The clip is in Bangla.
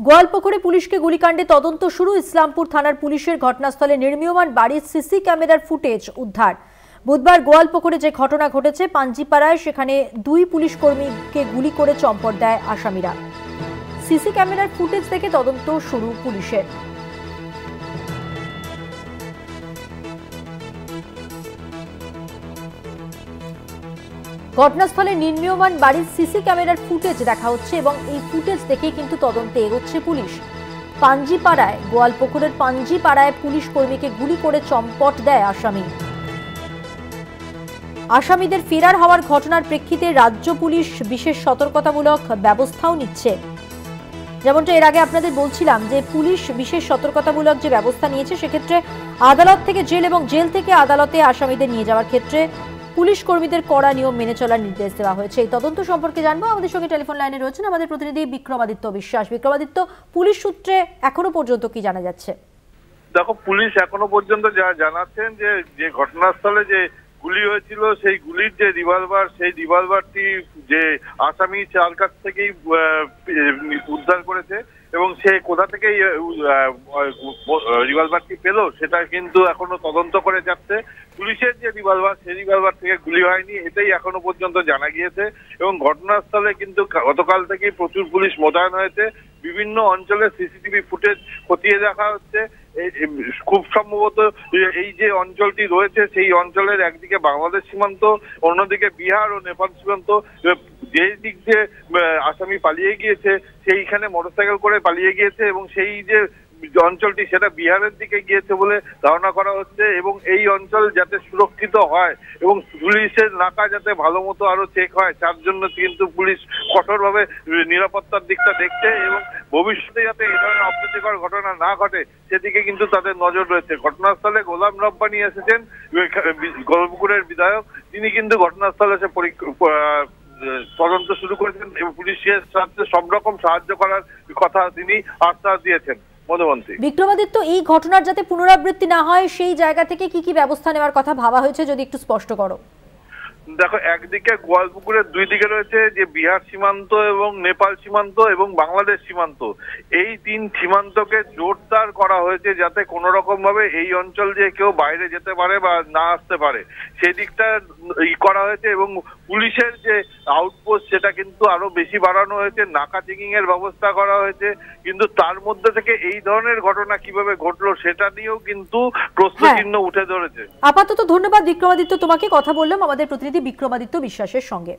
গোয়ালপুকুরে পুলিশকে গুলিকাণ্ডে তদন্ত শুরু। ইসলামপুর থানার পুলিশের ঘটনাস্থলে নির্মীয়মান বাড়ির সিসি ক্যামেরার ফুটেজ উদ্ধার। বুধবার গোয়ালপুকুরে যে ঘটনা ঘটেছে পাঞ্জিপাড়ায়, সেখানে দুই পুলিশ কর্মীকে গুলি করে চম্পট দেয় আসামিরা। সিসি ক্যামেরার ফুটেজ দেখে তদন্ত শুরু পুলিশের। ঘটনাস্থলে নির্মীয়মান বাড়ির সিসি ক্যামেরার ফুটেজ দেখা হচ্ছে এবং এই ফুটেজ দেখে কিন্তু তদন্তে এগোচ্ছে পুলিশ। পাঞ্জিপাড়ায়, গোয়ালপুকুরের পাঞ্জিপাড়ায় পুলিশ কর্মীকে গুলি করে চম্পট দেয় আসামি। আসামিদের ফেরার হওয়ার ঘটনার প্রেক্ষিতে রাজ্য পুলিশ বিশেষ সতর্কতামূলক ব্যবস্থাও নিচ্ছে। যেমনটা এর আগে আপনাদের বলছিলাম যে পুলিশ বিশেষ সতর্কতামূলক যে ব্যবস্থা নিয়েছে, সেক্ষেত্রে আদালত থেকে জেল এবং জেল থেকে আদালতে আসামিদের নিয়ে যাওয়ার ক্ষেত্রে পুলিশ কর্মীদের কড়া নিয়ম মেনে চলার নির্দেশ দেওয়া হয়েছে। এই তদন্ত সম্পর্কে জানবো, আমাদের সঙ্গে টেলিফোন লাইনে রয়েছেন আমাদের প্রতিনিধি বিক্রমাদিত্য বিশ্বাস। বিক্রমাদিত্য, পুলিশ সূত্রে এখনো পর্যন্ত কি জানা যাচ্ছে? দেখো, পুলিশ এখনো পর্যন্ত যা জানাচ্ছেন যে ঘটনাস্থলে যে গুলি হয়েছিল, সেই গুলির যে রিভলভার, সেই রিভলভারটি যে আসামি তার কাছ থেকেই উদ্ধার করেছে এবং সে কোথা থেকে রিভলভারটি পেল সেটা কিন্তু এখনো তদন্ত করে যাচ্ছে। পুলিশের যে রিভলভার, সেই রিভলভার থেকে গুলি হয়নি, এটাই এখনো পর্যন্ত জানা গিয়েছে। এবং ঘটনাস্থলে কিন্তু গতকাল থেকেই প্রচুর পুলিশ মোতায়েন হয়েছে। বিভিন্ন অঞ্চলে সিসিটিভি ফুটেজ খতিয়ে দেখা হচ্ছে। খুব সম্ভবত এই যে অঞ্চলটি রয়েছে, সেই অঞ্চলের একদিকে বাংলাদেশ সীমান্ত, অন্যদিকে বিহার ও নেপাল সীমান্ত। যেই দিক দিয়ে আসামি পালিয়ে গিয়েছে, সেইখানে মোটরসাইকেল করে পালিয়ে গিয়েছে এবং সেই যে অঞ্চলটি সেটা বিহারের দিকে গিয়েছে বলে ধারণা করা হচ্ছে। এবং এই অঞ্চল যাতে সুরক্ষিত হয় এবং পুলিশের নাকা যাতে ভালো মতো আরো চেক হয়, তার জন্য কিন্তু পুলিশ কঠোরভাবে নিরাপত্তার দিকটা দেখছে এবং ভবিষ্যতে যাতে এই ধরনের অপ্রীতিকর ঘটনা না ঘটে সেদিকে কিন্তু তাদের নজর রয়েছে। ঘটনাস্থলে গোলাম রব্বানী এসেছেন, গোয়ালপুকুরের বিধায়ক। তিনি কিন্তু ঘটনাস্থলে এসে তদন্ত শুরু করেছেন এবং পুলিশের সাথে সব রকম সাহায্য করার কথা তিনি আশ্বাস দিয়েছেন। বিক্রমাদিত্য, এই ঘটনার যাতে পুনরাবৃত্তি না হয় সেই জায়গা থেকে কি কি ব্যবস্থা নেওয়ার কথা ভাবা হয়েছে, যদি একটু স্পষ্ট করো। দেখো, একদিকে গোয়ালপুকুরের দুই দিকে রয়েছে যে বিহার সীমান্ত এবং নেপাল সীমান্ত এবং বাংলাদেশ সীমান্ত। এই তিন সীমান্তকে জোরদার করা হয়েছে যাতে কোনো রকম ভাবে এই অঞ্চল দিয়ে কেউ বাইরে যেতে পারে বা না আসতে পারে, সেই দিকটা করা হয়েছে। এবং পুলিশের যে আউটপোস্ট সেটা কিন্তু আরো বেশি বাড়ানো হয়েছে, নাকা চেকিং এর ব্যবস্থা করা হয়েছে। কিন্তু তার মধ্যে থেকে এই ধরনের ঘটনা কিভাবে ঘটলো সেটা নিয়েও কিন্তু প্রশ্নচিহ্ন উঠে ধরেছে। আপাতত ধন্যবাদ বিক্রমাদিত্য, তোমাকে কথা বললাম আমাদের প্রতিনিধি বিক্রমাদিত্য বিশ্বাসের সঙ্গে।